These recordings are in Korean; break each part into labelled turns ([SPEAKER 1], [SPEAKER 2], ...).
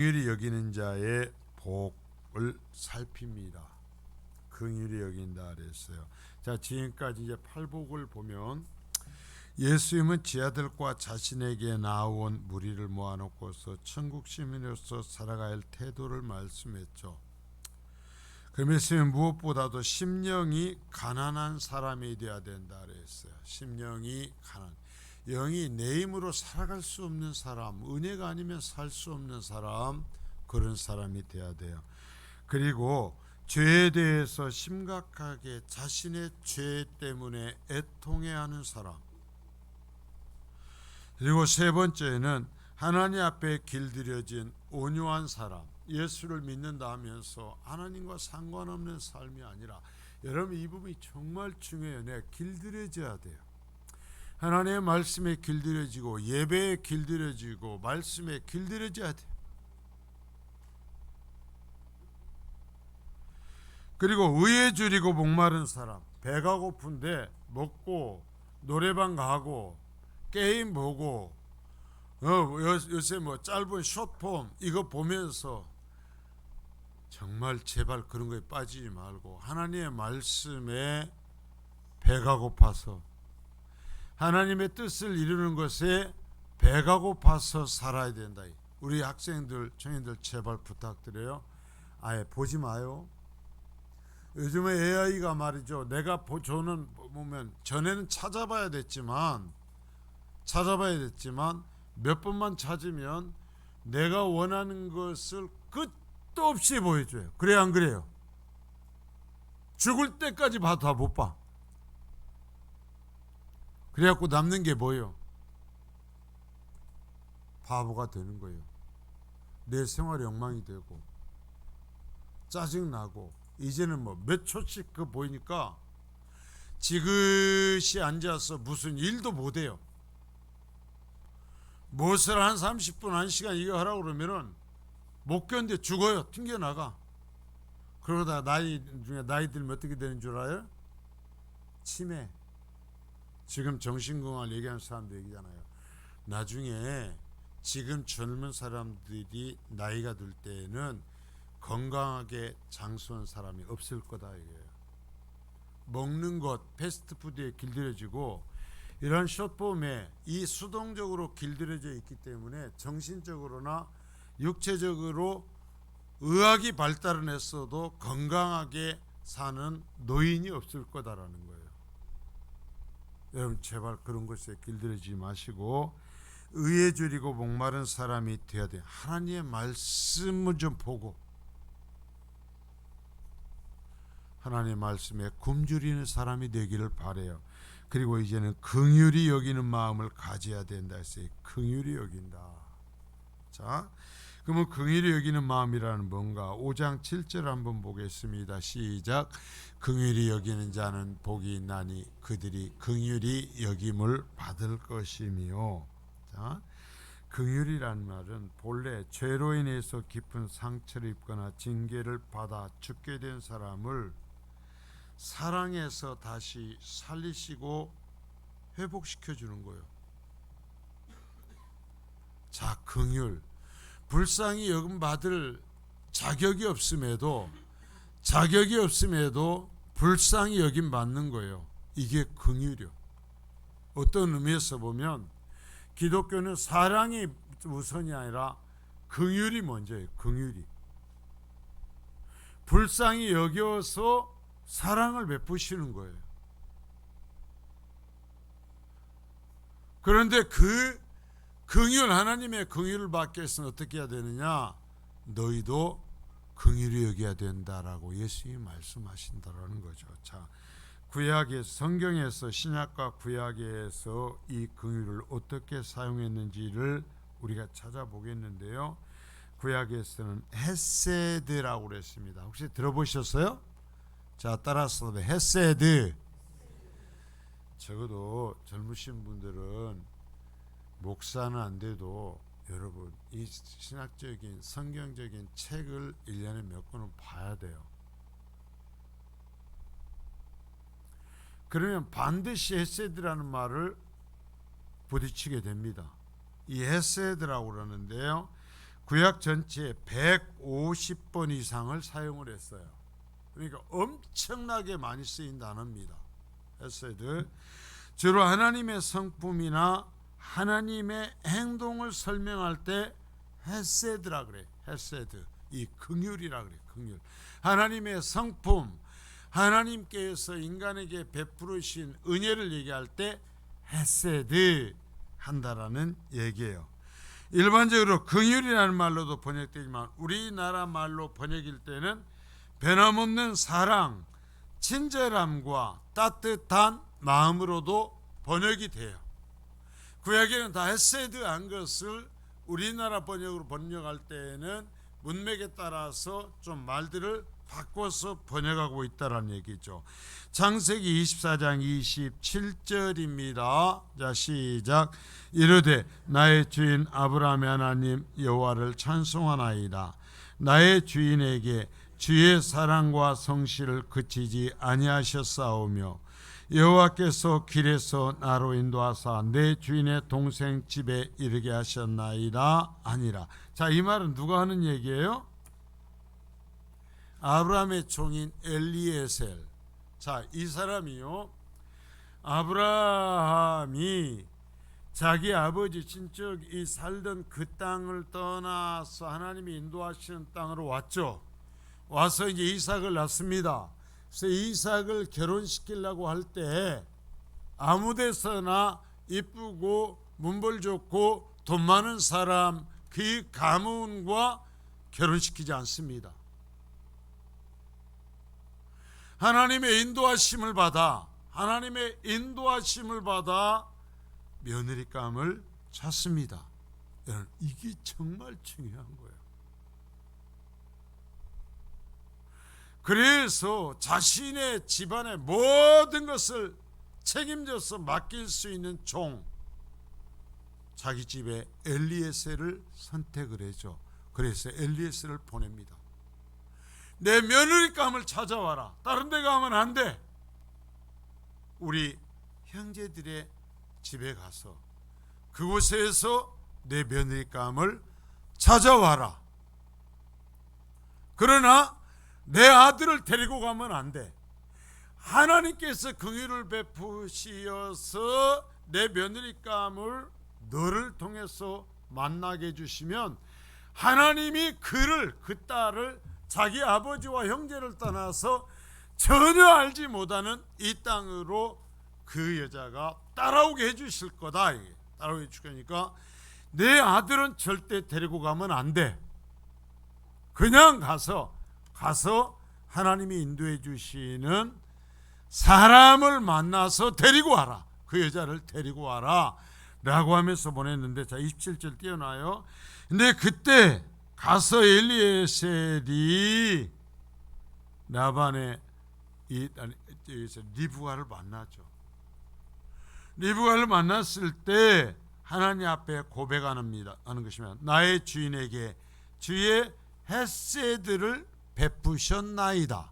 [SPEAKER 1] 긍휼히 여기는 자의 복을 살핍니다. 긍휼히 여긴다 그랬어요. 자, 지금까지 이제 팔복을 보면 예수님은 지 아들과 자신에게 나온 무리를 모아놓고서 천국 시민으로서 살아가야 할 태도를 말씀했죠. 그 말씀은 무엇보다도 심령이 가난한 사람이 되어야 된다 그랬어요. 심령이 가난, 영이 내 힘으로 살아갈 수 없는 사람, 은혜가 아니면 살 수 없는 사람, 그런 사람이 되어야 돼요. 그리고 죄에 대해서 심각하게 자신의 죄 때문에 애통해하는 사람. 그리고 세 번째는 하나님 앞에 길들여진 온유한 사람. 예수를 믿는다 하면서 하나님과 상관없는 삶이 아니라, 여러분 이 부분이 정말 중요해요. 내가 길들여져야 돼요. 하나님의 말씀에 길들여지고 예배에 길들여지고 말씀에 길들여져야 돼요. 그리고 의에 줄이고 목마른 사람. 배가 고픈데 먹고 노래방 가고 게임 보고 요새 뭐 짧은 숏폼 이거 보면서 정말 제발 그런 거에 빠지지 말고 하나님의 말씀에 배가 고파서 하나님의 뜻을 이루는 것에 배가 고파서 살아야 된다. 우리 학생들, 청년들 제발 부탁드려요. 아예 보지 마요. 요즘에 AI가 말이죠. 내가 저는 보면 전에는 찾아봐야 됐지만 몇 번만 찾으면 내가 원하는 것을 끝도 없이 보여줘요. 그래 안 그래요? 죽을 때까지 봐도 다 못 봐. 그래갖고 남는 게 뭐예요? 바보가 되는 거예요. 내 생활에 엉망이 되고 짜증나고 이제는 뭐 몇 초씩 그 보이니까 지그시 앉아서 무슨 일도 못해요. 무엇을 한 30분 1시간 이거 하라고 그러면은 못 견뎌 죽어요. 튕겨나가. 그러다 나이 들면 어떻게 되는 줄 알아요? 치매. 지금 정신건강을 얘기하는 사람도 얘기잖아요. 나중에 지금 젊은 사람들이 나이가 들 때에는 건강하게 장수한 사람이 없을 거다 이거예요. 먹는 것, 패스트푸드에 길들여지고 이런 숏폼에 이 수동적으로 길들여져 있기 때문에 정신적으로나 육체적으로 의학이 발달을 했어도 건강하게 사는 노인이 없을 거다라는 거예요. 여러분 제발 그런 것에 길들여지지 마시고 의에 줄이고 목마른 사람이 되어야 돼요. 하나님의 말씀을 좀 보고 하나님의 말씀에 굶주리는 사람이 되기를 바라요. 그리고 이제는 긍휼히 여기는 마음을 가져야 된다 했어요. 긍휼히 여긴다. 자, 그러면 긍휼히 여기는 마음이라는 뭔가 5장 7절 한번 보겠습니다. 시작. 긍휼히 여기는 자는 복이 있나니 그들이 긍휼히 여김을 받을 것이며. 자, 긍휼이라는 말은 본래 죄로 인해서 깊은 상처를 입거나 징계를 받아 죽게 된 사람을 사랑해서 다시 살리시고 회복시켜 주는 거예요. 자, 긍휼. 불쌍히 여김 받을 자격이 없음에도 불쌍히 여김 받는 거예요. 이게 긍휼이요. 어떤 의미에서 보면 기독교는 사랑이 우선이 아니라 긍휼이 먼저예요. 긍휼이. 불쌍히 여겨서 사랑을 베푸시는 거예요. 그런데 그 긍휼, 하나님의 긍휼을 받기 위해서는 어떻게 해야 되느냐? 너희도 긍휼히 여겨야 된다라고 예수님이 말씀하신다라는 거죠. 자, 구약의 성경에서 신약과 구약에서 이 긍휼을 어떻게 사용했는지를 우리가 찾아보겠는데요. 구약에서는 헤세드라고 그랬습니다. 혹시 들어보셨어요? 자, 따라서 헤세드. 적어도 젊으신 분들은 목사는 안 돼도 여러분 이 신학적인 성경적인 책을 1년에 몇 권은 봐야 돼요. 그러면 반드시 헤세드라는 말을 부딪히게 됩니다. 이 헤세드라고 그러는데요. 구약 전체에 150번 이상을 사용을 했어요. 그러니까 엄청나게 많이 쓰인 단어입니다. 헤세드. 주로 하나님의 성품이나 하나님의 행동을 설명할 때 헤세드라 그래. 헤세드. 이 긍휼이라 그래. 긍휼. 하나님의 성품, 하나님께서 인간에게 베푸르신 은혜를 얘기할 때 헤세드 한다라는 얘기예요. 일반적으로 긍휼이라는 말로도 번역되지만 우리나라 말로 번역일 때는 변함없는 사랑, 친절함과 따뜻한 마음으로도 번역이 돼요. 구약에는 다 헤세드한 것을 우리나라 번역으로 번역할 때에는 문맥에 따라서 좀 말들을 바꿔서 번역하고 있다는 얘기죠. 창세기 24장 27절입니다. 자, 시작. 이르되 나의 주인 아브라함의 하나님 여호와를 찬송하나이다. 나의 주인에게 주의 사랑과 성실을 그치지 아니하셨사오며 여호와께서 길에서 나로 인도하사 내 주인의 동생 집에 이르게 하셨나이다 아니라. 자, 이 말은 누가 하는 얘기예요? 아브라함의 종인 엘리에셀. 자, 이 사람이요, 아브라함이 자기 아버지 친척이 살던 그 땅을 떠나서 하나님이 인도하시는 땅으로 왔죠. 와서 이제 이삭을 낳습니다. 그래서 이삭을 결혼시키려고 할 때 아무 데서나 이쁘고 문벌 좋고 돈 많은 사람 그 가문과 결혼시키지 않습니다. 하나님의 인도하심을 받아 며느리감을 찾습니다. 여러분, 이게 정말 중요한 거예요. 그래서 자신의 집안의 모든 것을 책임져서 맡길 수 있는 종, 자기 집에 엘리에셀을 선택을 해줘. 그래서 엘리에셀을 보냅니다. 내 며느리감을 찾아와라. 다른 데 가면 안 돼. 우리 형제들의 집에 가서 그곳에서 내 며느리감을 찾아와라. 그러나 내 아들을 데리고 가면 안 돼. 하나님께서 긍휼을 베푸시어서 내 며느리감을 너를 통해서 만나게 해주시면 하나님이 그 딸을 자기 아버지와 형제를 떠나서 전혀 알지 못하는 이 땅으로 그 여자가 따라오게 해주실 거다. 따라오게 해줄 거니까 내 아들은 절대 데리고 가면 안 돼. 그냥 가서 하나님이 인도해 주시는 사람을 만나서 데리고 와라. 그 여자를 데리고 와라 라고 하면서 보냈는데, 자, 27절 띄워놔요. 근데 그때 가서 엘리에셀이 라반의 리브가를 만나죠. 리브가를 만났을 때 하나님 앞에 고백하는 것이면 나의 주인에게 주의 헤세드를 베푸셨나이다.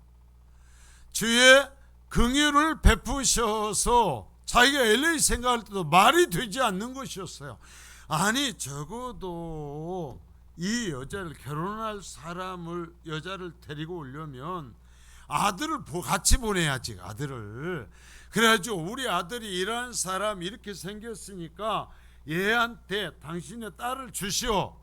[SPEAKER 1] 주의 긍휼을 베푸셔서 자기가 엘리에 생각할 때도 말이 되지 않는 것이었어요. 아니, 적어도 이 여자를 결혼할 여자를 데리고 오려면 아들을 같이 보내야지. 아들을. 그래가지고 우리 아들이 이러한 사람 이렇게 생겼으니까 얘한테 당신의 딸을 주시오.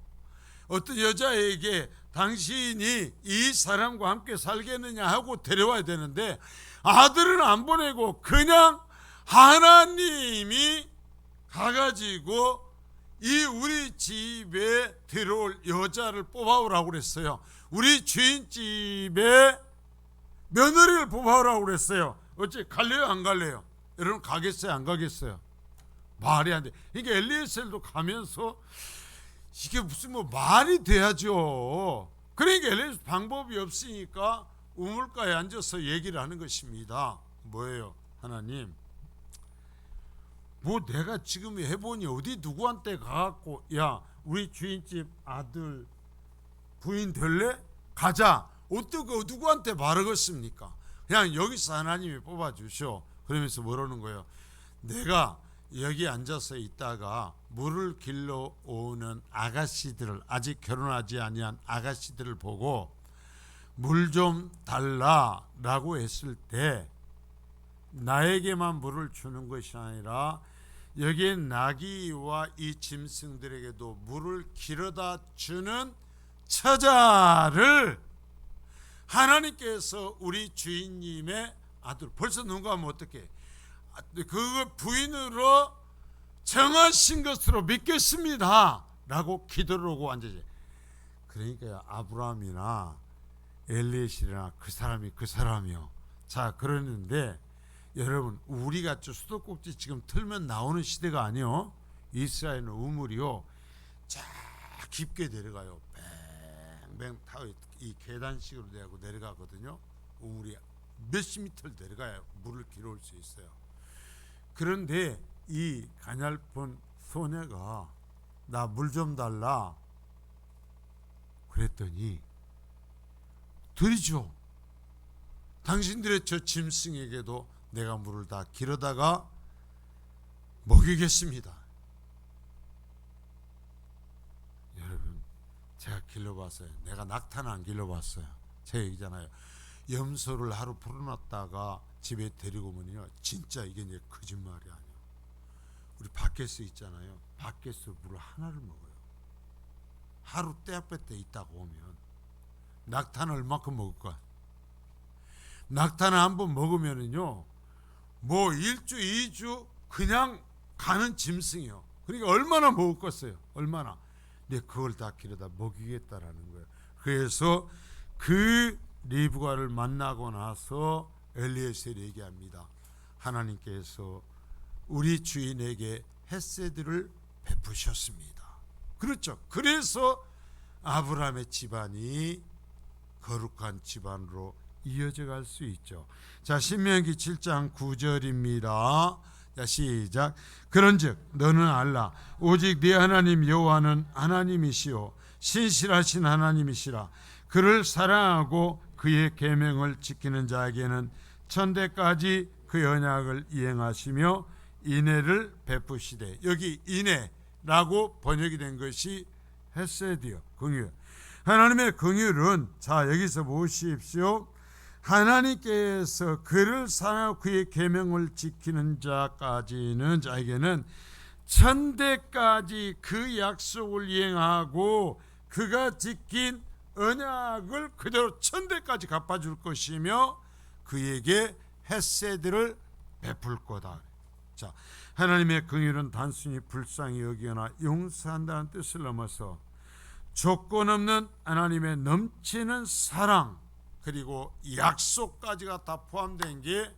[SPEAKER 1] 어떤 여자에게 당신이 이 사람과 함께 살겠느냐 하고 데려와야 되는데 아들은 안 보내고 그냥 하나님이 가가지고 이 우리 집에 들어올 여자를 뽑아오라고 그랬어요. 우리 주인집에 며느리를 뽑아오라고 그랬어요. 어째 갈래요 안 갈래요? 여러분, 가겠어요 안 가겠어요? 말이 안 돼. 그러니까 엘리에셀도 가면서 이게 무슨 말이 돼야죠. 그러니까 엘리에셀 방법이 없으니까 우물가에 앉아서 얘기를 하는 것입니다. 뭐예요? 하나님, 내가 지금 해보니 어디 누구한테 가갖고 야, 우리 주인집 아들 부인 될래? 가자. 어떻게 누구한테 말하겠습니까? 그냥 여기서 하나님이 뽑아주셔. 그러면서 뭐라는 거예요? 내가 여기 앉아서 있다가 물을 길러 오는 아가씨들을, 아직 결혼하지 아니한 아가씨들을 보고 물 좀 달라라고 했을 때 나에게만 물을 주는 것이 아니라 여기에 나귀와 이 짐승들에게도 물을 길어다 주는 처자를 하나님께서 우리 주인님의 아들, 벌써 눈 감으면 어떡해, 그 부인으로 정하신 것으로 믿겠습니다 라고 기도를 하고 앉아지. 그러니까 아브라함이나 엘리에셀이나 그 사람이 그 사람이요. 자, 그러는데 여러분, 우리가 수도꼭지 지금 틀면 나오는 시대가 아니요. 이스라엘은 우물이요, 쫙 깊게 내려가요. 뱅뱅 타고 이 계단식으로 되고 내려가거든요. 우물이 몇십 미터를 내려가야 물을 길어올 수 있어요. 그런데 이 가냘픈 소녀가 나 물 좀 달라 그랬더니 드리죠. 당신들의 저 짐승에게도 내가 물을 다 길어다가 먹이겠습니다. 여러분, 제가 길러봤어요. 내가 낙타는 안 길러봤어요. 제 얘기잖아요. 염소를 하루 풀어놨다가 집에 데리고 오면요, 진짜 이게 이제 거짓말이 아니에요. 우리 밖에서 있잖아요. 밖에서 물을 하나를 먹어요. 하루 떼빼떼 있다가 오면 낙타는 얼마큼 먹을까? 낙타는 한번 먹으면은요, 뭐 1주 2주 그냥 가는 짐승이요. 그러니까 얼마나 먹었겠어요. 얼마나. 근데 그걸 다 길어다 먹이겠다라는 거예요. 그래서 그 리브가를 만나고 나서 엘리에셀이 얘기합니다. 하나님께서 우리 주인에게 헤세드를 베푸셨습니다. 그렇죠. 그래서 아브라함의 집안이 거룩한 집안으로 이어져 갈 수 있죠. 자, 신명기 7장 9절입니다. 자, 시작. 그런즉 너는 알라, 오직 네 하나님 여호와는 하나님이시요 신실하신 하나님이시라. 그를 사랑하고 그의 계명을 지키는 자에게는 천대까지 그 언약을 이행하시며 인애를 베푸시되, 여기 인애라고 번역이 된 것이 헤세드요, 긍휼. 하나님의 긍휼은, 자, 여기서 보십시오. 하나님께서 그를 사랑하고 그의 계명을 지키는 자까지는, 자에게는 천대까지 그 약속을 이행하고 그가 지킨 언약을 그대로 천대까지 갚아줄 것이며 그에게 헤세드를 베풀 거다. 자, 하나님의 긍휼은 단순히 불쌍히 여기거나 용서한다는 뜻을 넘어서 조건 없는 하나님의 넘치는 사랑, 그리고 약속까지가 다 포함된 게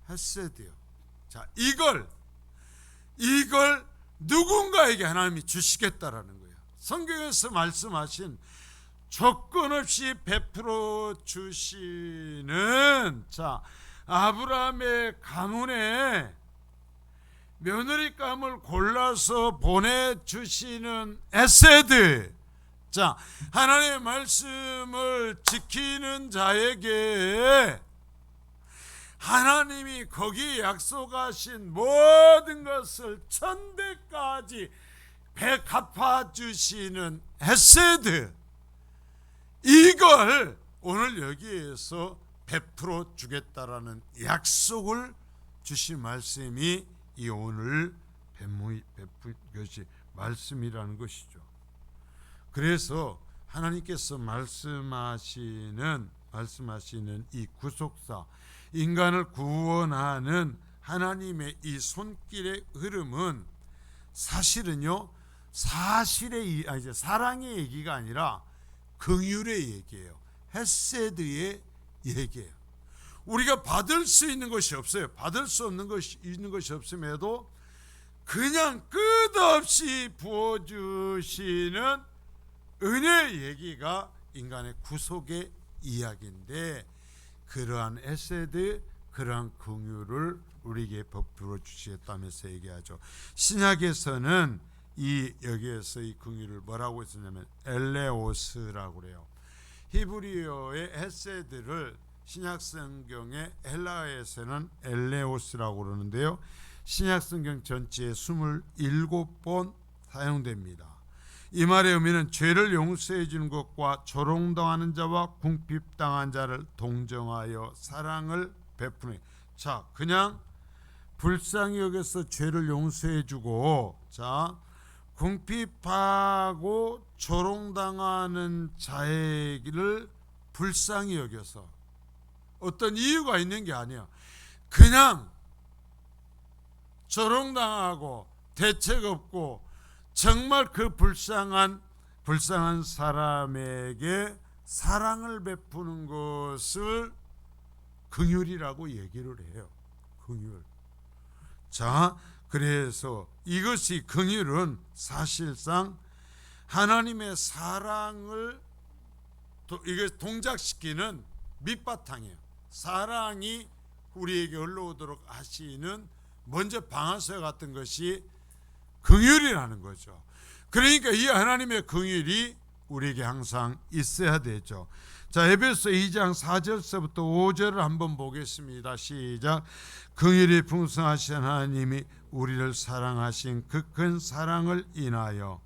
[SPEAKER 1] 헤세드요. 자, 이걸 누군가에게 하나님이 주시겠다라는 거예요. 성경에서 말씀하신 조건 없이 베풀어 주시는, 자, 아브라함의 가문에 며느리감을 골라서 보내주시는 헤세드. 자, 하나님의 말씀을 지키는 자에게 하나님이 거기에 약속하신 모든 것을 천대까지 갚아주시는 헤세드, 이걸 오늘 여기에서 베풀어 주겠다라는 약속을 주신 말씀이 이 오늘 베푼 것이 말씀이라는 것이죠. 그래서 하나님께서 말씀하시는 이 구속사, 인간을 구원하는 하나님의 이 손길의 흐름은 사실은요, 사랑의 얘기가 아니라 긍휼의 얘기예요. 헤세드의 얘기예요. 우리가 받을 수 있는 것이 없어요. 받을 수 없는 것이 있는 것이 없음에도 그냥 끝없이 부어주시는 은혜의 얘기가 인간의 구속의 이야기인데, 그러한 헤세드, 그러한 긍휼을 우리에게 베풀어 주시겠다면서 얘기하죠. 신약에서는 여기에서 이 긍휼을 뭐라고 했었냐면 엘레오스라고 그래요. 히브리어의 헤세드를 신약 성경의 헬라어에서는 엘레오스라고 그러는데요, 신약성경 전체에 27번 사용됩니다. 이 말의 의미는 죄를 용서해 주는 것과 조롱당하는 자와 궁핍당한 자를 동정하여 사랑을 베푸는. 자, 그냥 불쌍히 여겨서 죄를 용서해 주고, 자, 궁핍하고 조롱당하는 자에게를 불쌍히 여겨서 어떤 이유가 있는 게 아니야. 그냥 조롱당하고 대책 없고 정말 그 불쌍한 사람에게 사랑을 베푸는 것을 긍휼이라고 얘기를 해요. 긍휼. 자, 그래서 이것이 긍휼은 사실상 하나님의 사랑을 이게 동작시키는 밑바탕이에요. 사랑이 우리에게 흘러오도록 하시는 먼저 방아쇠 같은 것이 긍휼이라는 거죠. 그러니까 이 하나님의 긍휼이 우리에게 항상 있어야 되죠. 자, 에베소 2장 4절서부터 5절을 한번 보겠습니다. 시작. 긍휼이 풍성하신 하나님이 우리를 사랑하신 그 큰 사랑을 인하여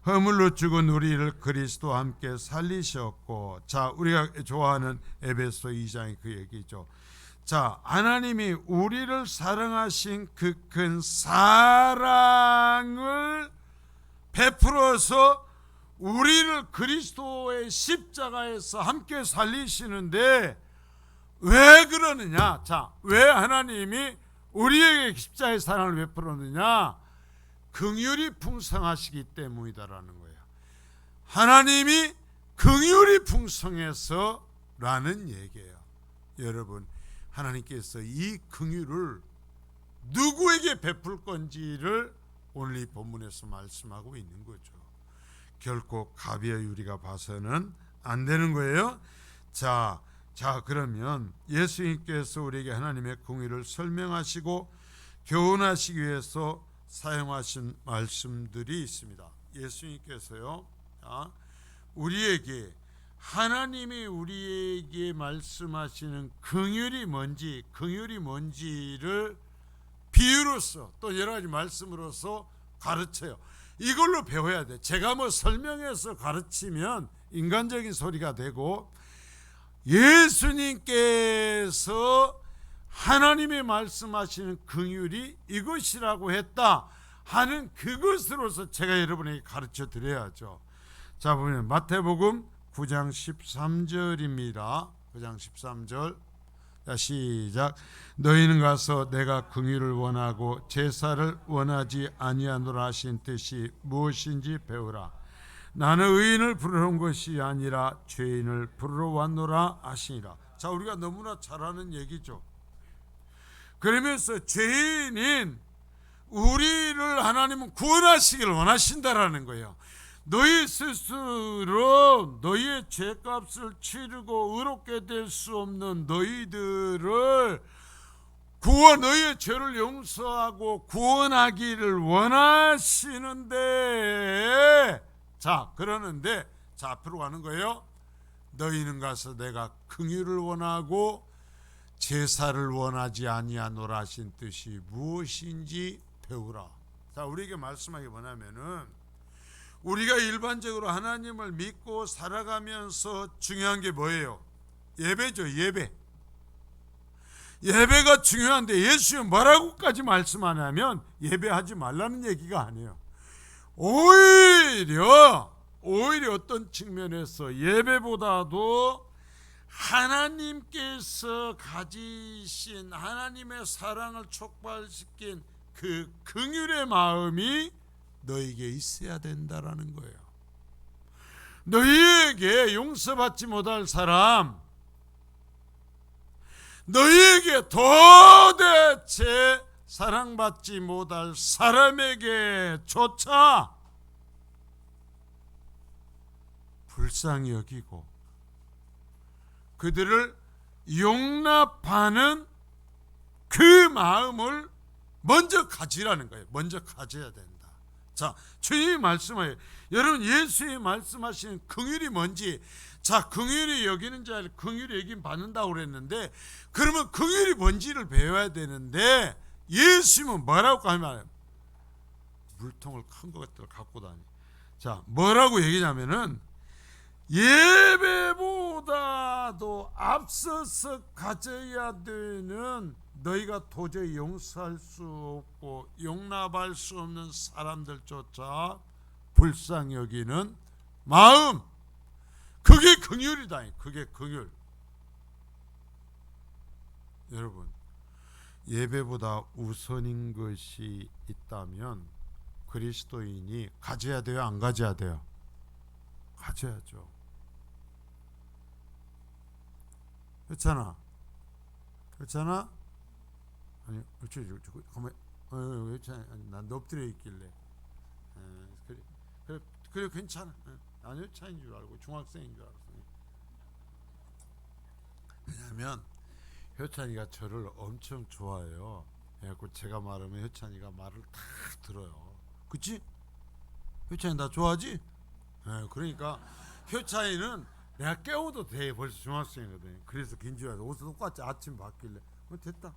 [SPEAKER 1] 허물로 죽은 우리를 그리스도와 함께 살리셨고, 자, 우리가 좋아하는 에베소 2장의 그 얘기죠. 자, 하나님이 우리를 사랑하신 그 큰 사랑을 베풀어서 우리를 그리스도의 십자가에서 함께 살리시는데 왜 그러느냐? 자, 왜 하나님이 우리에게 십자가의 사랑을 베풀었느냐? 긍휼이 풍성하시기 때문이다라는 거예요. 하나님이 긍휼이 풍성해서라는 얘기예요. 여러분, 하나님께서 이 긍휼을 누구에게 베풀 건지를 오늘 이 본문에서 말씀하고 있는 거죠. 결코 갑이와 유리가 봐서는 안 되는 거예요. 자, 그러면 예수님께서 우리에게 하나님의 긍휼을 설명하시고 교훈하시기 위해서 사용하신 말씀들이 있습니다. 예수님께서요, 우리에게 하나님이 우리에게 말씀하시는 긍휼이 뭔지를 비유로서 또 여러 가지 말씀으로서 가르쳐요. 이걸로 배워야 돼. 제가 뭐 설명해서 가르치면 인간적인 소리가 되고, 예수님께서 하나님이 말씀하시는 긍휼이 이것이라고 했다 하는 그것으로서 제가 여러분에게 가르쳐 드려야죠. 자, 보면 마태복음 9장 13절입니다. 9장 13절. 자, 시작. 너희는 가서 내가 긍휼을 원하고 제사를 원하지 아니하노라 하신 뜻이 무엇인지 배우라. 나는 의인을 부르러 온 것이 아니라 죄인을 부르러 왔노라 하시니라. 자, 우리가 너무나 잘 아는 얘기죠. 그러면서 죄인인 우리를 하나님은 구원하시길 원하신다라는 거예요. 너희 스스로 너희의 죄값을 치르고 의롭게 될 수 없는 너희들을 너희의 죄를 용서하고 구원하기를 원하시는데, 자, 그러는데, 자, 앞으로 가는 거예요. 너희는 가서 내가 긍휼을 원하고 제사를 원하지 아니하노라 하신 뜻이 무엇인지 배우라. 자, 우리에게 말씀하기 뭐냐면은, 우리가 일반적으로 하나님을 믿고 살아가면서 중요한 게 뭐예요? 예배죠. 예배가 중요한데 예수님 뭐라고까지 말씀하냐면 예배하지 말라는 얘기가 아니에요. 오히려 어떤 측면에서 예배보다도 하나님께서 가지신 하나님의 사랑을 촉발시킨 그 긍휼의 마음이 너에게 있어야 된다라는 거예요. 너희에게 용서받지 못할 사람, 너희에게 도대체 사랑받지 못할 사람에게조차 불쌍히 여기고 그들을 용납하는 그 마음을 먼저 가지라는 거예요. 먼저 가져야 된다. 자, 주님이 말씀하여, 여러분, 예수님이 말씀하시는 긍휼이 뭔지, 자, 긍휼이 여기는 자를 긍휼이 여긴 받는다고 그랬는데, 그러면 긍휼이 뭔지를 배워야 되는데, 예수님은 뭐라고 하면 물통을 큰 것들을 갖고 다니. 자, 뭐라고 얘기냐면은 예배보다도 앞서서 가져야 되는 너희가 도저히 용서할 수 없고 용납할 수 없는 사람들조차 불쌍히 여기는 마음, 그게 긍휼이다. 그게 긍휼. 여러분, 예배보다 우선인 것이 있다면 그리스도인이 가져야 돼요, 안 가져야 돼요? 가져야죠. 그렇잖아. 그렇잖아. 아니, 가만, 그렇잖아. 난 엎드려 있길래. 그래 괜찮아. 난 여차인 줄 알고 중학생인 줄 알았어. 왜냐하면 효찬이가 저를 엄청 좋아해요. 그래갖고 제가 말하면 효찬이가 말을 다 들어요. 그치? 효찬이 나 좋아하지? 그러니까 효찬이는 내가 깨워도 돼. 벌써 중학생이거든. 그래서 긴줄알아서 옷도 똑같이 아침 바뀔래. 됐다.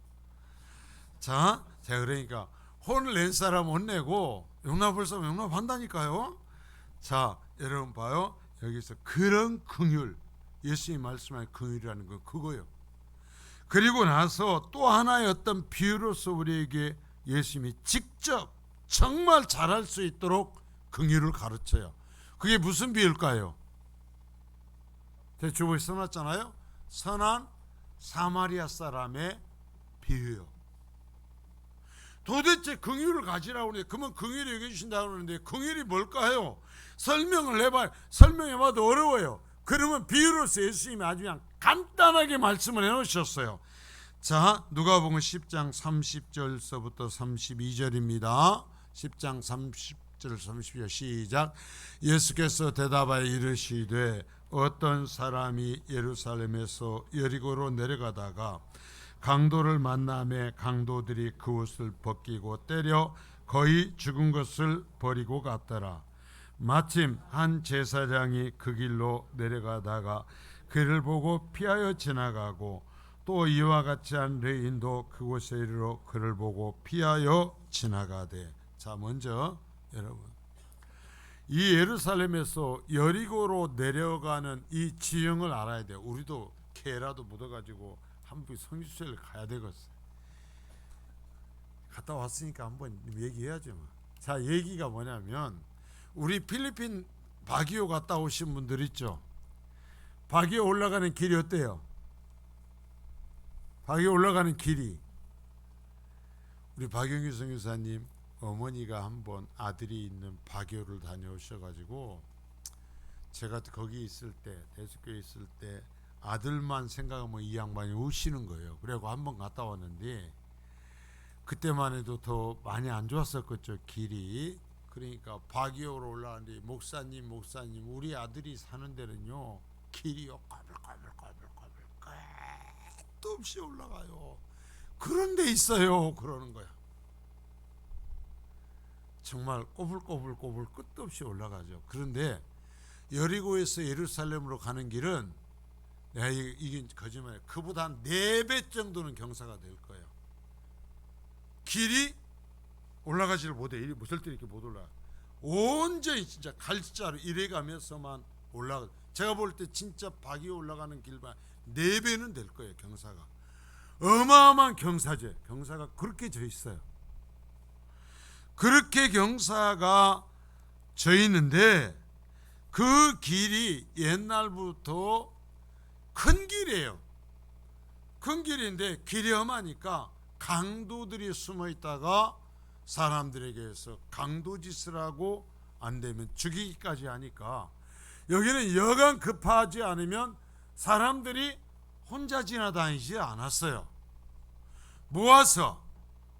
[SPEAKER 1] 자, 제가 그러니까 혼을 낸 사람 혼내고 용납할 사람 용납한다니까요. 자, 여러분 봐요. 여기서 그런 긍휼, 예수님이 말씀하신 긍휼이라는 건 그거예요. 그리고 나서 또 하나의 어떤 비유로서 우리에게 예수님이 직접 정말 잘할 수 있도록 긍휼을 가르쳐요. 그게 무슨 비유일까요? 대주보에 써놨잖아요. 선한 사마리아 사람의 비유요. 도대체 긍휼을 가지라고 하는데, 그러면 긍휼이 여겨주신다고 하는데 긍휼이 뭘까요? 설명해봐도 어려워요. 그러면 비유로서 예수님이 아주 그냥 간단하게 말씀을 해놓으셨어요. 자, 누가복음 10장 30절서부터 32절입니다. 10장 30절 32절 시작. 예수께서 대답하여 이르시되 어떤 사람이 예루살렘에서 여리고로 내려가다가 강도를 만나매 강도들이 그 옷을 벗기고 때려 거의 죽은 것을 버리고 갔더라. 마침 한 제사장이 그 길로 내려가다가 그를 보고 피하여 지나가고 또 이와 같이 한 레인도 그곳에 이르러 그를 보고 피하여 지나가되. 자, 먼저 여러분, 이 예루살렘에서 여리고로 내려가는 이 지형을 알아야 돼요. 우리도 개라도 묻어가지고 한번 성지순례를 가야 되겠어요. 갔다 왔으니까 한번 얘기해야죠. 자, 얘기가 뭐냐면 우리 필리핀 바기오 갔다 오신 분들 있죠. 바기오 올라가는 길이 어때요? 바기오 올라가는 길이, 우리 박영규 선교사님 어머니가 한번 아들이 있는 바기오를 다녀오셔가지고 제가 거기 있을 때, 대숙교에 있을 때 아들만 생각하면 이 양반이 우시는 거예요. 그래고 한번 갔다 왔는데 그때만 해도 더 많이 안 좋았었겠죠, 길이. 그러니까 바기오로 올라가는데 목사님 우리 아들이 사는 데는요 길이요 까불까불 끝도 없이 올라가요. 그런 데 있어요. 그러는 거야. 정말 꼬불꼬불 끝도 없이 올라가죠. 그런데 여리고에서 예루살렘으로 가는 길은, 내가 이게 거짓말이에요, 그보다 한 4배 정도는 경사가 될 거예요. 길이 올라가지를 못해. 절대 이렇게 못 올라가. 온전히 진짜 갈자로 이래 가면서만 올라가. 제가 볼 때 진짜 바기오 올라가는 길만 4배는 될 거예요. 경사가 어마어마한 경사가 그렇게 져 있어요. 그렇게 경사가 져 있는데 그 길이 옛날부터 큰 길이에요. 큰 길인데 길이 험하니까 강도들이 숨어 있다가 사람들에게서 강도짓을 하고 안 되면 죽이기까지 하니까 여기는 여간 급하지 않으면 사람들이 혼자 지나다니지 않았어요. 모아서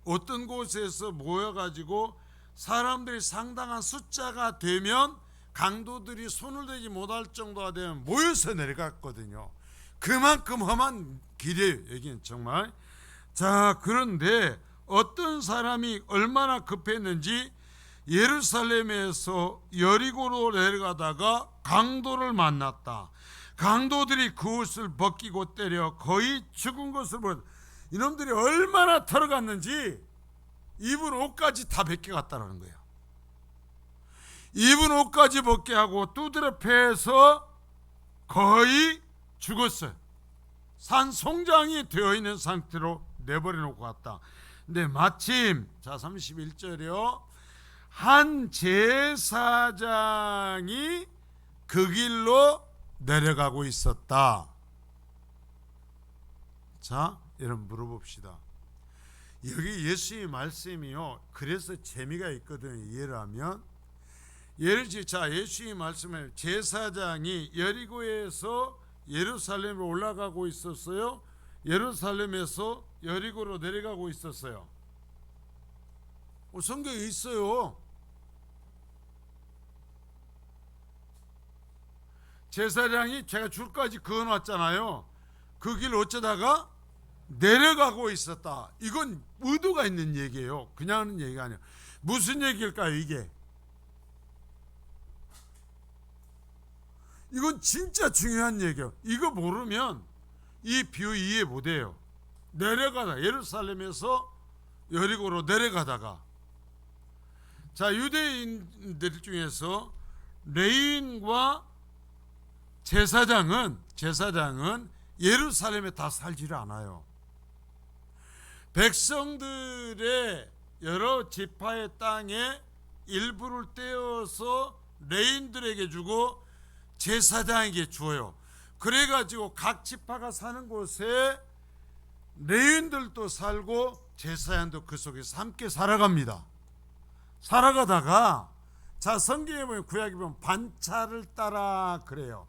[SPEAKER 1] 어떤 곳에서 모여가지고 사람들이 상당한 숫자가 되면 강도들이 손을 대지 못할 정도가 되면 모여서 내려갔거든요. 그만큼 험한 길이에요. 여기는 정말. 자, 그런데 어떤 사람이 얼마나 급했는지 예루살렘에서 여리고로 내려가다가 강도를 만났다. 강도들이 그 옷을 벗기고 때려 거의 죽은 것을 보였다. 이놈들이 얼마나 털어갔는지 입은 옷까지 다 벗겨갔다라는 거예요. 입은 옷까지 벗게 하고 두드려 패서 거의 죽었어요. 산송장이 되어 있는 상태로 내버려 놓고 갔다. 근데 마침 자 31절이요. 한 제사장이 그 길로 내려가고 있었다. 자, 여러분 물어봅시다. 여기 예수의 말씀이요. 그래서 재미가 있거든요. 이해를 하면. 예를 들어 자 예수의 말씀을 제사장이 여리고에서 예루살렘으로 올라가고 있었어요. 예루살렘에서 여리고로 내려가고 있었어요. 성경에 있어요. 제사장이 제가 줄까지 그어놨잖아요. 그 길 어쩌다가 내려가고 있었다. 이건 의도가 있는 얘기예요. 그냥 하는 얘기가 아니에요. 무슨 얘기일까요 이게? 이건 진짜 중요한 얘기예요. 이거 모르면 이 비유 이해 못해요. 내려가다 예루살렘에서 여리고로 내려가다가 자 유대인들 중에서 레인과 제사장은 예루살렘에 다 살지를 않아요. 백성들의 여러 지파의 땅에 일부를 떼어서 레인들에게 주고 제사장에게 주어요. 그래가지고 각 지파가 사는 곳에 레인들도 살고 제사장도 그 속에서 함께 살아갑니다. 살아가다가 자 성경에 보면 구약에 보면 반차를 따라 그래요.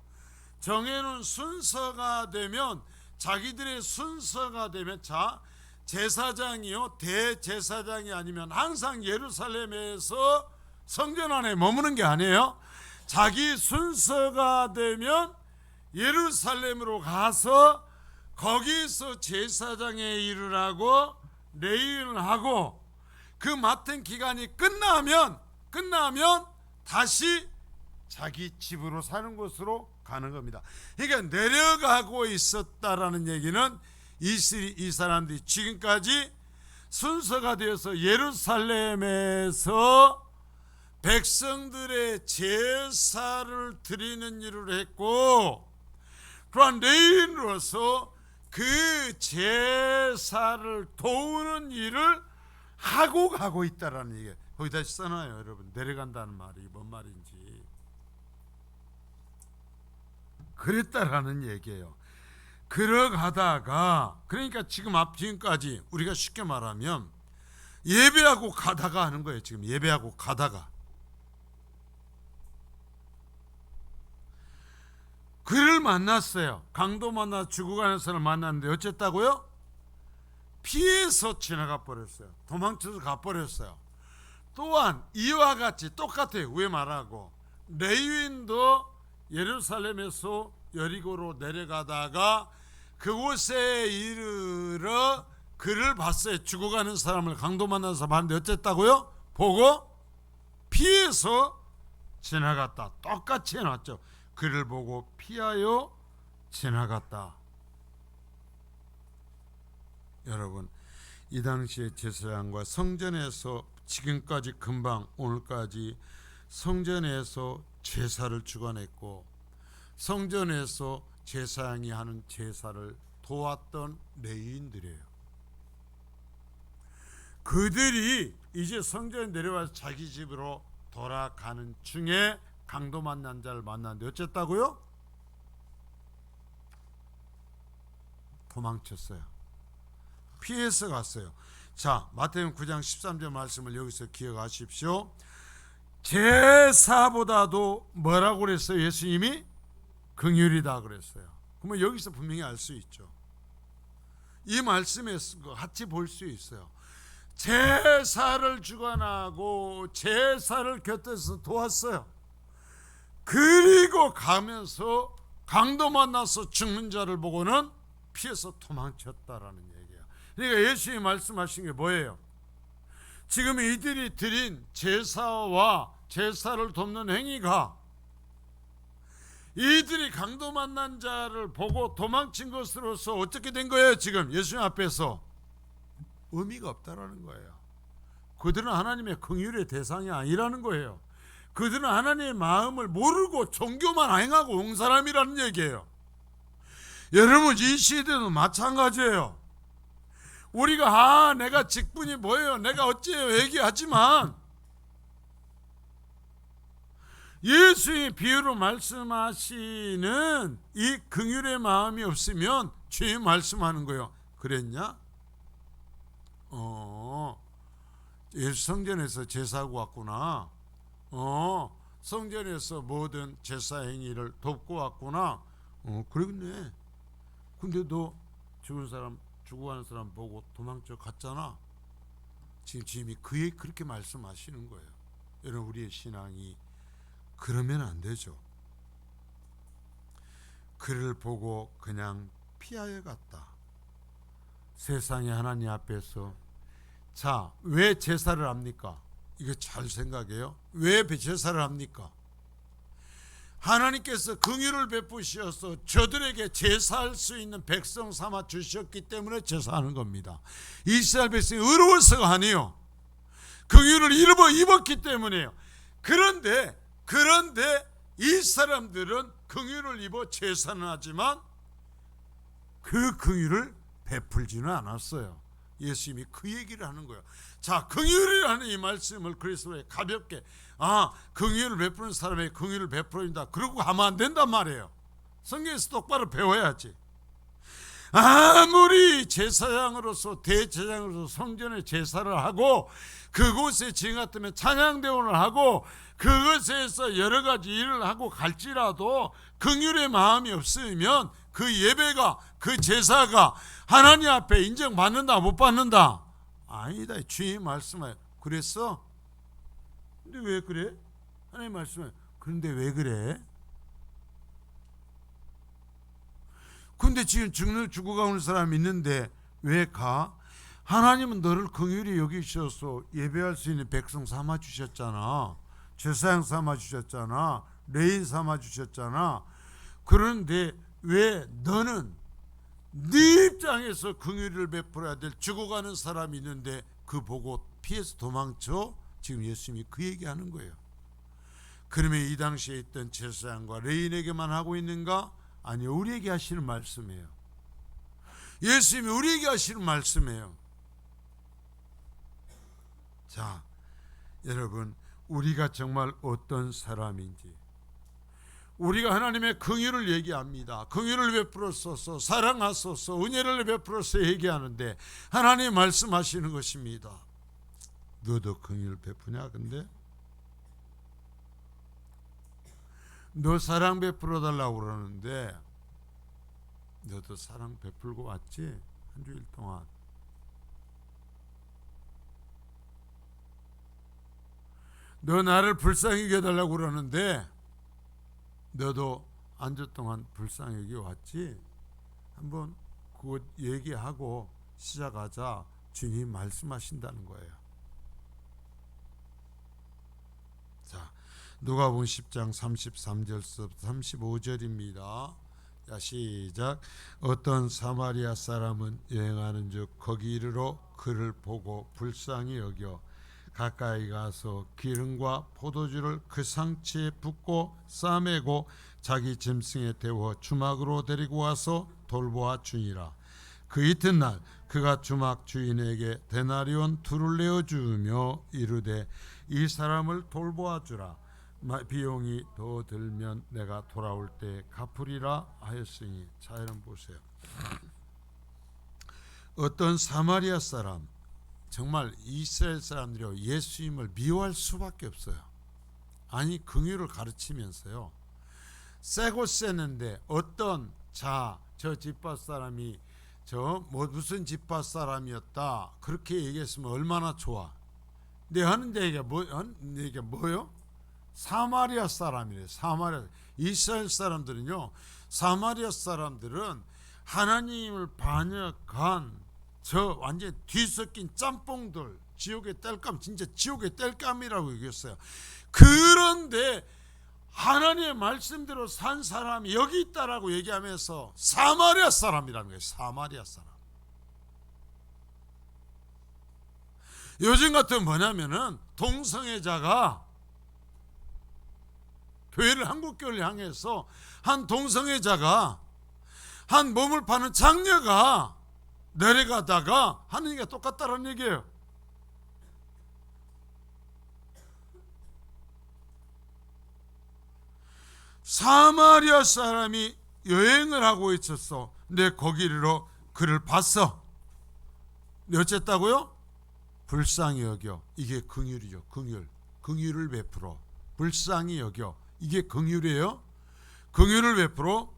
[SPEAKER 1] 정해놓은 순서가 되면 자기들의 순서가 되면 자 제사장이요 대제사장이 아니면 항상 예루살렘에서 성전 안에 머무는 게 아니에요. 자기 순서가 되면 예루살렘으로 가서 거기서 제사장의 일을 하고 레위를 하고 그 맡은 기간이 끝나면 다시 자기 집으로 사는 곳으로 가는 겁니다. 그러니까 내려가고 있었다라는 얘기는 이 사람들이 지금까지 순서가 되어서 예루살렘에서 백성들의 제사를 드리는 일을 했고 그러한 레위인으로서 그 제사를 도우는 일을 하고 가고 있다라는 얘기예요. 거기 다시 써놔요. 여러분 내려간다는 말이 뭔 말인지 그랬다라는 얘기예요. 그러가다가 그러니까 지금까지 우리가 쉽게 말하면 예배하고 가다가 하는 거예요. 지금 예배하고 가다가 그를 만났어요. 강도 만나 죽어가는 사람을 만났는데 어쨌다고요? 피해서 지나가 버렸어요. 도망쳐서 가버렸어요. 또한 이와 같이 똑같아요. 왜 말하고 레위인도 예루살렘에서 여리고로 내려가다가 그곳에 이르러 그를 봤어요. 죽어가는 사람을 강도 만나서 봤는데 어쨌다고요? 보고 피해서 지나갔다. 똑같이 해놨죠. 그를 보고 피하여 지나갔다. 여러분 이 당시의 제사장과 성전에서 지금까지 금방 오늘까지 성전에서 제사를 주관했고 성전에서 제사장이 하는 제사를 도왔던 레위인들이에요. 그들이 이제 성전에 내려와서 자기 집으로 돌아가는 중에 강도 만난 자를 만났는데 어쨌다고요? 도망쳤어요. 피해서 갔어요. 자 마태복음 9장 13절 말씀을 여기서 기억하십시오. 제사보다도 뭐라고 그랬어요? 예수님이 긍휼이다 그랬어요. 그러면 여기서 분명히 알 수 있죠. 이 말씀에서 같이 볼 수 있어요. 제사를 주관하고 제사를 곁에서 도왔어요. 그리고 가면서 강도 만나서 죽는 자를 보고는 피해서 도망쳤다라는 얘기예요. 그러니까 예수님이 말씀하신 게 뭐예요? 지금 이들이 드린 제사와 제사를 돕는 행위가 이들이 강도 만난 자를 보고 도망친 것으로서 어떻게 된 거예요? 지금 예수님 앞에서 의미가 없다라는 거예요. 그들은 하나님의 긍휼의 대상이 아니라는 거예요. 그들은 하나님의 마음을 모르고 종교만 행하고 온 사람이라는 얘기예요. 여러분, 이 시대도 마찬가지예요. 우리가 내가 직분이 뭐예요, 내가 어째요 얘기하지만 예수의 비유로 말씀하시는 이 긍휼의 마음이 없으면 주님 말씀하는 거예요. 그랬냐? 예수 성전에서 제사하고 왔구나. 성전에서 모든 제사 행위를 돕고 왔구나. 그러겠네. 근데 너 죽어가는 사람 보고 도망쳐 갔잖아. 지금 주님이 그렇게 말씀하시는 거예요. 여러분, 우리의 신앙이 그러면 안 되죠. 그를 보고 그냥 피하여 갔다. 세상에 하나님 앞에서 왜 제사를 합니까? 이거 잘 생각해요. 왜 제사를 합니까? 하나님께서 긍휼을 베푸셔서 저들에게 제사할 수 있는 백성 삼아 주셨기 때문에 제사하는 겁니다. 이스라엘 백성이 의로워서가 아니에요. 긍휼을 입었기 때문이에요. 그런데 이 사람들은 긍휼을 입어 제사는 하지만 그 긍휼을 베풀지는 않았어요. 예수님이 그 얘기를 하는 거예요. 자, 긍휼이라는 이 말씀을 그리스도에 가볍게 긍휼을 베푸는 사람에게 긍휼을 베풀어준다, 그러고 가면 안 된단 말이에요. 성경에서 똑바로 배워야지. 아무리 제사장으로서 대제사장으로서 성전에 제사를 하고 그곳에 지금 같으면 찬양대원을 하고 그것에서 여러 가지 일을 하고 갈지라도 긍휼의 마음이 없으면 그 예배가, 그 제사가 하나님 앞에 인정받는다 못 받는다? 아니다. 주님 말씀하여 그랬어? 근데 왜 그래? 하나님 말씀하여 그런데 왜 그래? 근데 지금 죽어가는 사람이 있는데 왜 가? 하나님은 너를 긍휼히 여기셔서 예배할 수 있는 백성 삼아 주셨잖아. 제사장 삼아 주셨잖아. 레인 삼아 주셨잖아. 그런데 왜 너는 네 입장에서 긍휼을 베풀어야 될 죽어가는 사람이 있는데 그 보고 피해서 도망쳐? 지금 예수님이 그 얘기하는 거예요. 그러면 이 당시에 있던 제사장과 레인에게만 하고 있는가? 아니요, 우리에게 하시는 말씀이에요. 예수님이 우리에게 하시는 말씀이에요. 자, 여러분, 우리가 정말 어떤 사람인지, 우리가 하나님의 긍휼을 얘기합니다. 긍휼을 베풀어서 사랑하소서 은혜를 베풀어서 얘기하는데 하나님 말씀하시는 것입니다. 너도 긍휼 베푸냐? 근데 너 사랑 베풀어 달라고 그러는데 너도 사랑 베풀고 왔지? 한 주일 동안. 너 나를 불쌍히 여겨달라고 그러는데 너도 한 주 동안 불쌍히 여겨 왔지? 한번 그것 얘기하고 시작하자. 주님 말씀하신다는 거예요. 자, 누가복음 10장 33절부터 35절입니다. 자, 시작. 어떤 사마리아 사람은 여행하는 즉 거기 이르러 그를 보고 불쌍히 여겨 가까이 가서 기름과 포도주를 그 상치에 붓고 싸매고 자기 짐승에 태워 주막으로 데리고 와서 돌보아 주니라. 그 이튿날 그가 주막 주인에게 데나리온 2를 내어주며 이르되 이 사람을 돌보아 주라. 비용이 더 들면 내가 돌아올 때 갚으리라 하였으니. 자, 여러분 보세요. 어떤 사마리아 사람, 정말 이스라엘 사람들이 예수님을 미워할 수밖에 없어요. 아니, 긍휼을 가르치면서요, 세고 세는데 어떤 저 집밭 사람이 무슨 집밭 사람이었다 그렇게 얘기했으면 얼마나 좋아. 근데 하는 얘기가 뭐요? 사마리아 사람이래. 이스라엘 사람들은요, 사마리아 사람들은 하나님을 반역한 완전 뒤섞인 짬뽕들, 지옥의 땔감, 진짜 지옥의 땔감이라고 얘기했어요. 그런데 하나님의 말씀대로 산 사람이 여기 있다라고 얘기하면서 사마리아 사람이라는 거예요. 사마리아 사람. 요즘 같은 뭐냐면은 동성애자가 교회를 한국교회를 향해서 한 동성애자가 한 몸을 파는 장녀가 내려가다가 하는 얘기가 똑같다는 얘기예요. 사마리아 사람이 여행을 하고 있었어. 근데 거기로 그를 봤어. 근데 어쨌다고요? 불쌍히 여겨. 이게 긍휼이죠. 긍휼. 긍휼을 베풀어. 불쌍히 여겨. 이게 긍휼이에요. 긍휼을 베풀어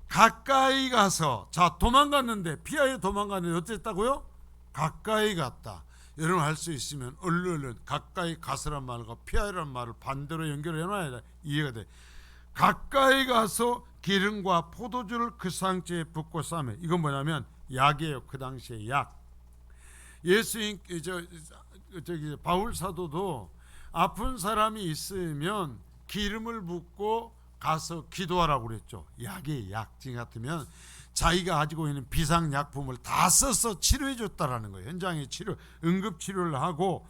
[SPEAKER 1] 가까이 가서, 자, 도망갔는데, 피하여 도망갔는데 어쨌다고요? 가까이 갔다. 여러분 할 수 있으면 얼른 가까이 가서란 말과 피하여란 말을 반대로 연결해 놔야 이해가 돼. 가까이 가서 기름과 포도주를 그 상처에 붓고 싸매. 이건 뭐냐면 약이에요. 그 당시에 약. 예수님 저기 바울 사도도 아픈 사람이 있으면 기름을 붓고 가서 기도하라고 그랬죠. 약이에요. 약. 지금 같으면 자기가 가지고 있는 비상약품을 다 써서 치료해 줬다라는 거예요. 현장에 응급치료를 하고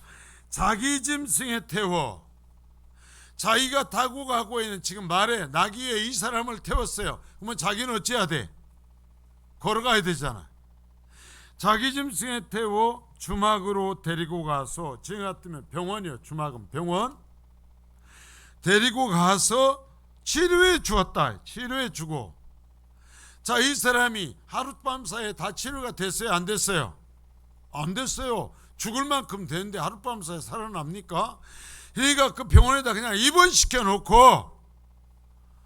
[SPEAKER 1] 자기 짐승에 태워, 자기가 타고 가고 있는, 지금 말해, 나귀에 이 사람을 태웠어요. 그러면 자기는 어찌해야 돼? 걸어가야 되잖아. 자기 짐승에 태워 주막으로 데리고 가서, 지금 같으면 병원이요. 주막은 병원. 데리고 가서 치료해 주었다. 치료해 주고. 자, 이 사람이 하룻밤 사이에 다 치료가 됐어요? 안 됐어요? 안 됐어요. 죽을 만큼 됐는데 하룻밤 사이에 살아납니까? 그러니까 그 병원에다 그냥 입원시켜 놓고,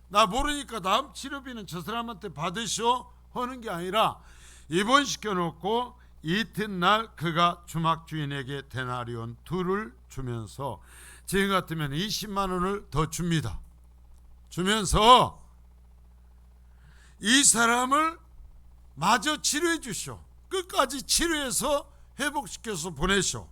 [SPEAKER 1] 나 모르니까 다음 치료비는 저 사람한테 받으시오 하는 게 아니라 입원시켜 놓고 이튿날 그가 주막 주인에게 데나리온 2를 주면서, 지금 같으면 20만 원을 더 줍니다. 주면서 이 사람을 마저 치료해 주시오. 끝까지 치료해서 회복시켜서 보내시오.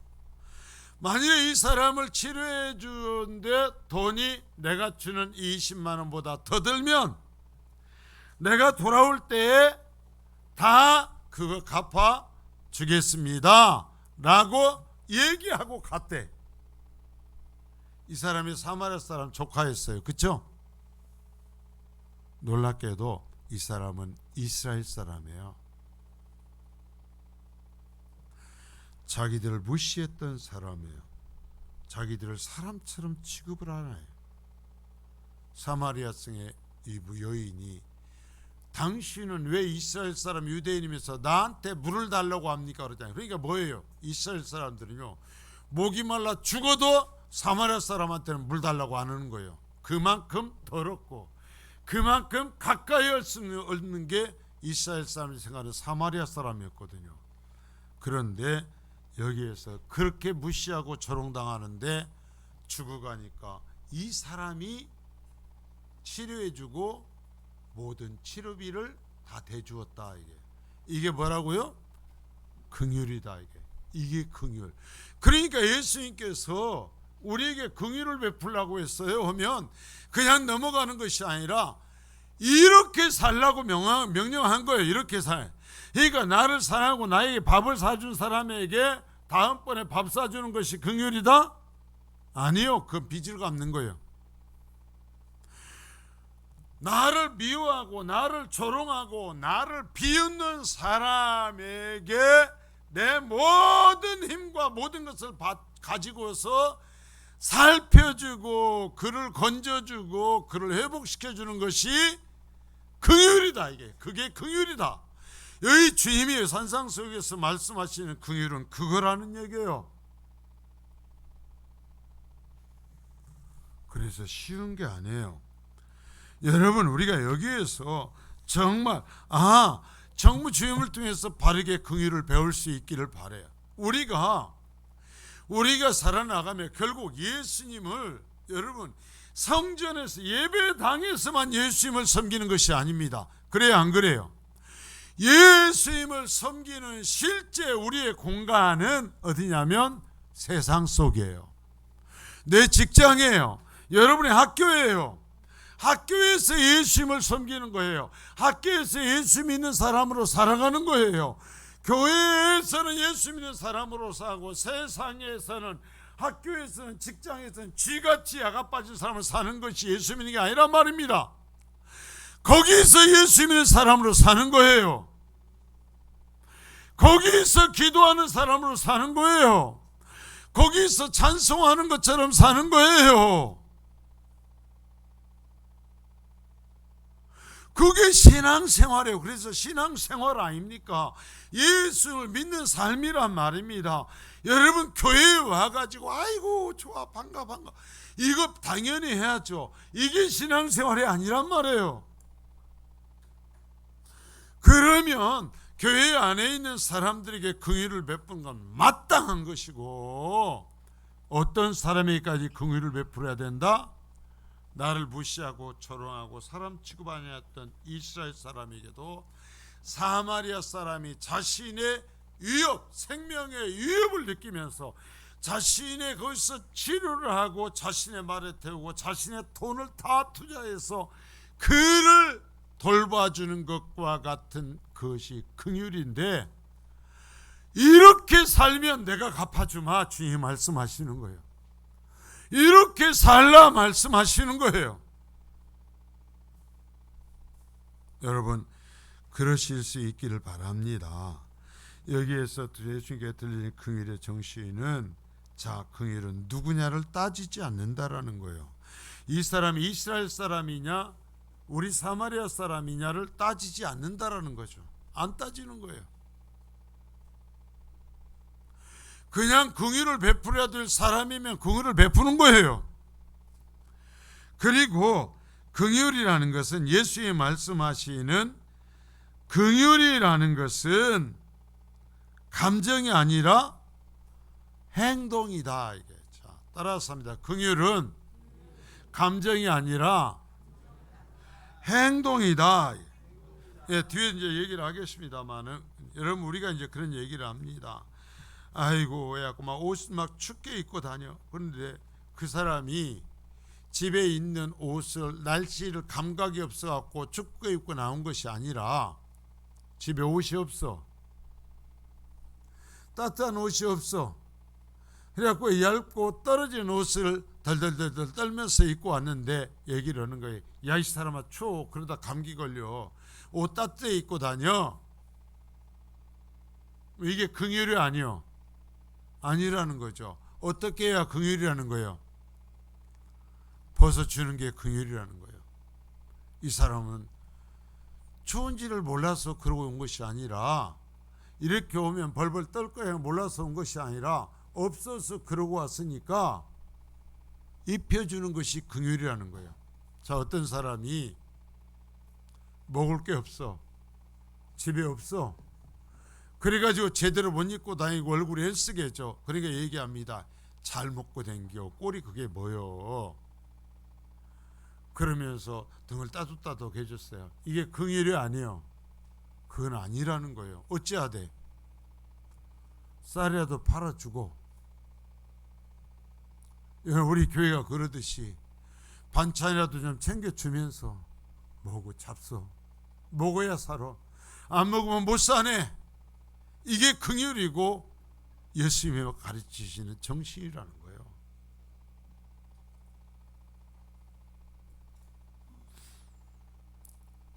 [SPEAKER 1] 만약에 이 사람을 치료해 주는데 돈이 내가 주는 20만 원보다 더 들면 내가 돌아올 때에 다 그거 갚아 주겠습니다 라고 얘기하고 갔대. 이 사람이 사마리아 사람 조카였어요. 그렇죠? 놀랍게도 이 사람은 이스라엘 사람이에요. 자기들을 무시했던 사람이에요. 자기들을 사람처럼 취급을 하나요. 사마리아 성의 이 여인이, 당신은 왜 이스라엘 사람 유대인이면서 나한테 물을 달라고 합니까? 그러잖아요. 그러니까 뭐예요? 이스라엘 사람들은요, 목이 말라 죽어도 사마리아 사람한테는 물 달라고 안 하는 거예요. 그만큼 더럽고 그만큼 가까이 올 수 없는 게 이스라엘 사람이 생각하는 사마리아 사람이었거든요. 그런데 여기에서 그렇게 무시하고 조롱당하는데 죽어가니까 이 사람이 치료해주고 모든 치료비를 다 대주었다. 이게 뭐라고요? 긍휼이다. 이게 긍휼. 그러니까 예수님께서 우리에게 긍휼을 베풀라고 했어요 하면 그냥 넘어가는 것이 아니라 이렇게 살라고 명령한 거예요. 이렇게 살. 그러니까 나를 사랑하고 나에게 밥을 사준 사람에게 다음번에 밥 사주는 것이 긍휼이다? 아니요. 그 빚을 갚는 거예요. 나를 미워하고 나를 조롱하고 나를 비웃는 사람에게 내 모든 힘과 모든 것을 가지고서 살펴주고 그를 건져주고 그를 회복시켜주는 것이 긍휼이다. 그게 긍휼이다. 여기 주님이 산상수훈에서 말씀하시는 긍휼은 그거라는 얘기예요. 그래서 쉬운 게 아니에요. 여러분, 우리가 여기에서 정말 정말 주님을 통해서 바르게 긍휼을 배울 수 있기를 바라요. 우리가 살아나가면 결국 예수님을, 여러분, 성전에서 예배당에서만 예수님을 섬기는 것이 아닙니다. 그래요, 안 그래요? 예수님을 섬기는 실제 우리의 공간은 어디냐면 세상 속이에요. 내 직장이에요. 여러분의 학교예요. 학교에서 예수님을 섬기는 거예요. 학교에서 예수 믿는 사람으로 살아가는 거예요. 교회에서는 예수 믿는 사람으로 사고 세상에서는 학교에서는 직장에서는 쥐같이 야가 빠진 사람을 사는 것이 예수 믿는 게 아니란 말입니다. 거기서 예수 믿는 사람으로 사는 거예요. 거기서 기도하는 사람으로 사는 거예요. 거기서 찬송하는 것처럼 사는 거예요. 그게 신앙생활이에요. 그래서 신앙생활 아닙니까? 예수를 믿는 삶이란 말입니다. 여러분 교회에 와가지고 아이고 좋아 반가 이거 당연히 해야죠. 이게 신앙생활이 아니란 말이에요. 그러면 교회 안에 있는 사람들에게 긍휼을 베푸는 건 마땅한 것이고, 어떤 사람에게까지 긍휼을 베풀어야 된다? 나를 무시하고 조롱하고 사람 취급 아니었던 이스라엘 사람에게도 사마리아 사람이 자신의 위협, 생명의 위협을 느끼면서 자신의 거기서 치료를 하고 자신의 말에 태우고 자신의 돈을 다 투자해서 그를 돌봐주는 것과 같은 것이 긍휼인데, 이렇게 살면 내가 갚아주마 주님 말씀하시는 거예요. 이렇게 살라 말씀하시는 거예요. 여러분 그러실 수 있기를 바랍니다. 여기에서 예수님께 들리는 긍휼의 정신은, 자, 긍휼은 누구냐를 따지지 않는다라는 거예요. 이 사람이 이스라엘 사람이냐 우리 사마리아 사람이냐를 따지지 않는다라는 거죠. 안 따지는 거예요. 그냥 긍휼을 베풀어야 될 사람이면 긍휼을 베푸는 거예요. 그리고 긍휼이라는 것은, 예수의 말씀하시는 긍휼이라는 것은 감정이 아니라 행동이다. 이게. 자, 따라서 합니다. 긍휼은 감정이 아니라 행동이다. 예, 뒤에 이제 얘기를 하겠습니다만은, 여러분 우리가 이제 그런 얘기를 합니다. 아이고 왜 자꾸 막 옷 막 춥게 입고 다녀. 그런데 그 사람이 집에 있는 옷을 날씨를 감각이 없어 갖고 춥게 입고 나온 것이 아니라, 집에 옷이 없어, 따뜻한 옷이 없어, 그래갖고 얇고 떨어진 옷을 덜덜덜 떨면서 입고 왔는데 얘기를 하는 거예요. 야, 이 사람아 추워. 그러다 감기 걸려. 옷 따뜻하게 입고 다녀. 이게 긍휼이 아니요, 아니라는 거죠. 어떻게 해야 긍휼이라는 거예요? 벗어주는 게 긍휼이라는 거예요. 이 사람은 추운지를 몰라서 그러고 온 것이 아니라, 이렇게 오면 벌벌 떨 거야 몰라서 온 것이 아니라 없어서 그러고 왔으니까 입혀주는 것이 긍휼이라는 거예요. 자, 어떤 사람이 먹을 게 없어, 집에 없어, 그래가지고 제대로 못 입고 다니고 얼굴이 헬쓰게져. 그러니까 얘기합니다. 잘 먹고 댕겨. 꼴이 그게 뭐요? 그러면서 등을 따뜻따뜻 해줬어요. 이게 긍휼이 아니에요. 그건 아니라는 거예요. 어찌해야 돼? 쌀이라도 팔아주고, 우리 교회가 그러듯이 반찬이라도 좀 챙겨주면서 먹고 잡숴. 먹어야 살아. 안 먹으면 못 사네. 이게 긍휼이고 예수님이 가르치시는 정신이라는 거예요.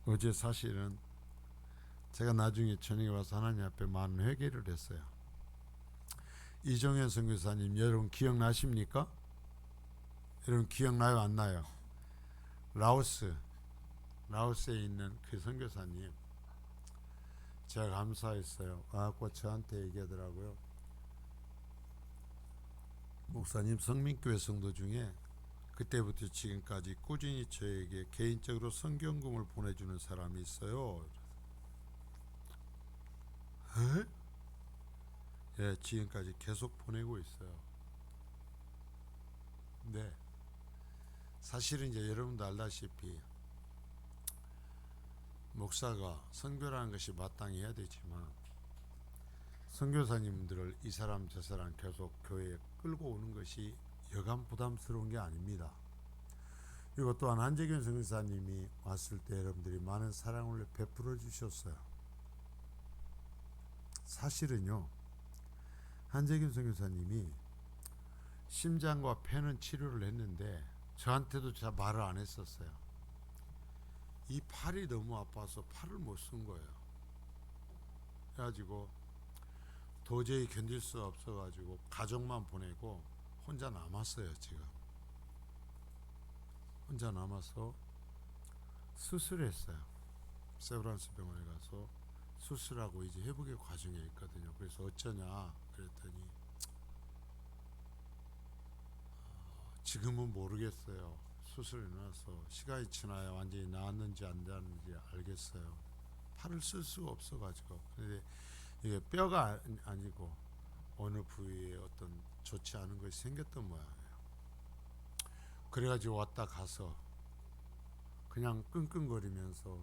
[SPEAKER 1] 어제 사실은 제가 나중에 저녁에 와서 하나님 앞에 많은 회개를 했어요. 이종현 선교사님 여러분 기억나십니까? 여러분 기억나요 안 나요? 라오스에 있는 그 선교사님, 제가 감사했어요. 와갖고 저한테 얘기하더라고요. 목사님, 성민교회 성도 중에 그때부터 지금까지 꾸준히 저에게 개인적으로 성경금을 보내주는 사람이 있어요. 에? 예, 지금까지 계속 보내고 있어요. 네, 사실은 이제 여러분도 알다시피 목사가 선교라는 것이 마땅히 해야 되지만, 선교사님들을 이 사람 저 사람 계속 교회에 끌고 오는 것이 여간 부담스러운 게 아닙니다. 그리고 또한 한재균 선교사님이 왔을 때 여러분들이 많은 사랑을 베풀어 주셨어요. 사실은요, 한재균 선교사님이 심장과 폐는 치료를 했는데 저한테도 잘 말을 안 했었어요. 이 팔이 너무 아파서 팔을 못 쓴 거예요. 그래가지고 도저히 견딜 수 없어가지고 가족만 보내고 혼자 남았어요. 지금 혼자 남아서 수술했어요. 세브란스 병원에 가서 수술하고 이제 회복의 과정에 있거든요. 그래서 어쩌냐 그랬더니 지금은 모르겠어요. 수술이 나서 시간이 지나야 완전히 나았는지 안 나았는지 알겠어요. 팔을 쓸 수가 없어가지고. 근데 이게 뼈가 아니고 어느 부위에 어떤 좋지 않은 것이 생겼던 모양이에요. 그래가지고 왔다 가서 그냥 끙끙거리면서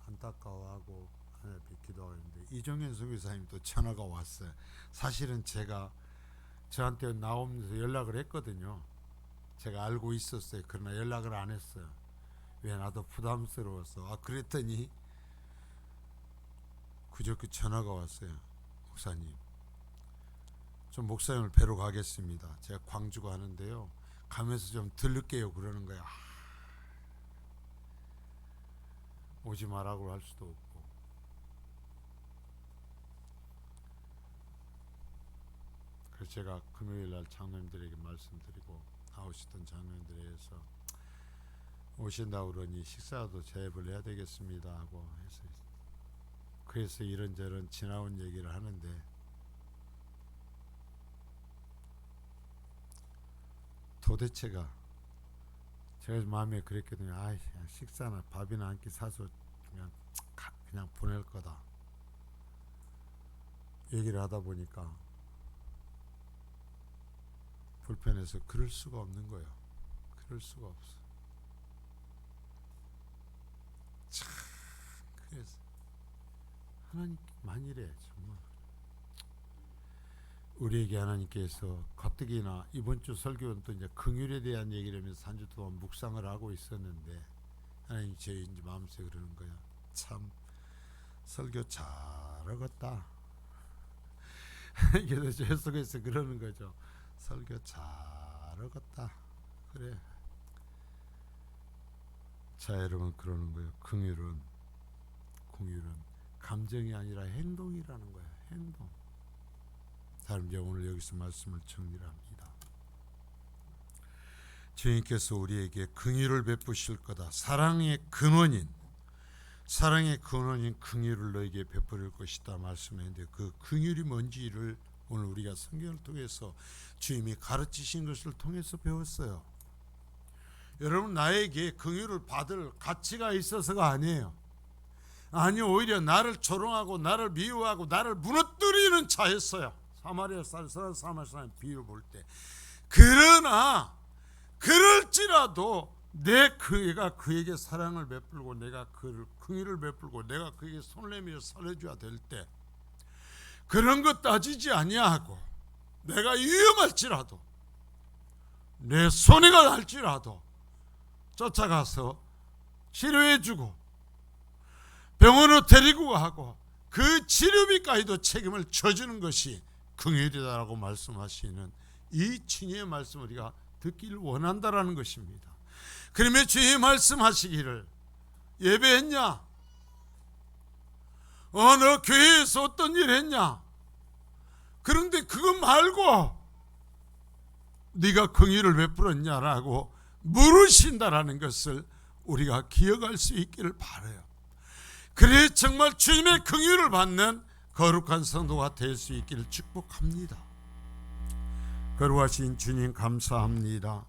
[SPEAKER 1] 안타까워하고 하나님 앞에 기도하는데 이종현 선교사님도 전화가 왔어요. 사실은 제가 저한테 나오면서 연락을 했거든요. 제가 알고 있었어요. 그러나 연락을 안 했어요. 왜? 나도 부담스러워서. 그랬더니 그저께 전화가 왔어요. 목사님, 좀 목사님을 뵈러 가겠습니다. 제가 광주 가는데요, 가면서 좀 들를게요 그러는 거야. 오지 말라고 할 수도 없고. 그래서 제가 금요일날 장로님들에게 말씀드리고 나오시던 장로님들에게서 오신다고 그러니 식사도 제압을 해야 되겠습니다 하고 해서, 그래서 이런저런 지나온 얘기를 하는데 도대체가 제가 마음에 그랬거든요. 그냥 식사나 밥이나 한 끼 사서 그냥 보낼 거다 얘기를 하다 보니까 불편해서 그럴 수가 없는 거예요. 그럴 수가 없어. 참, 그래서 하나님만이래. 정말 우리에게 하나님께서 가뜩이나 이번 주 설교는 또 이제 긍휼에 대한 얘기를 하면서 한 주 동안 묵상을 하고 있었는데 하나님 제 이제 마음속에 그러는 거야. 참 설교 잘하겠다. 그래서 제 속에서 그러는 거죠. 설교 잘하겠다. 그래. 자, 여러분, 그러는 거예요. 긍휼은 감정이 아니라 행동이라는 거예요. 행동. 다음 이제 오늘 여기서 말씀을 정리합니다. 주님께서 우리에게 긍휼을 베푸실 거다. 사랑의 근원인 긍휼을 너에게 베풀 것이다 말씀했는데, 그 긍휼이 뭔지를 오늘 우리가 성경을 통해서 주님이 가르치신 것을 통해서 배웠어요. 여러분, 나에게 긍휼을 받을 가치가 있어서가 아니에요. 아니요, 오히려 나를 조롱하고 나를 미워하고 나를 무너뜨리는 자였어요. 사마리아 사람 비유를 볼 때. 그러나 그럴지라도 내가 그에게 사랑을 베풀고 내가 그를 긍휼을 베풀고 내가 그에게 손을 내밀어 살려줘야 될 때 그런 것 따지지 아니하고 내가 위험할지라도 내 손해가 날지라도 쫓아가서 치료해주고 병원으로 데리고 가고 그 치료비까지도 책임을 져주는 것이 긍휼이다라고 말씀하시는 이 주님의 말씀을 우리가 듣기를 원한다라는 것입니다. 그러면 주님이 말씀하시기를 예배했냐? 너 교회에서 어떤 일 했냐? 그런데 그거 말고 네가 긍휼을 베풀었냐라고 물으신다라는 것을 우리가 기억할 수 있기를 바라요. 그래 정말 주님의 긍휼을 받는 거룩한 성도가 될 수 있기를 축복합니다. 거룩하신 주님 감사합니다.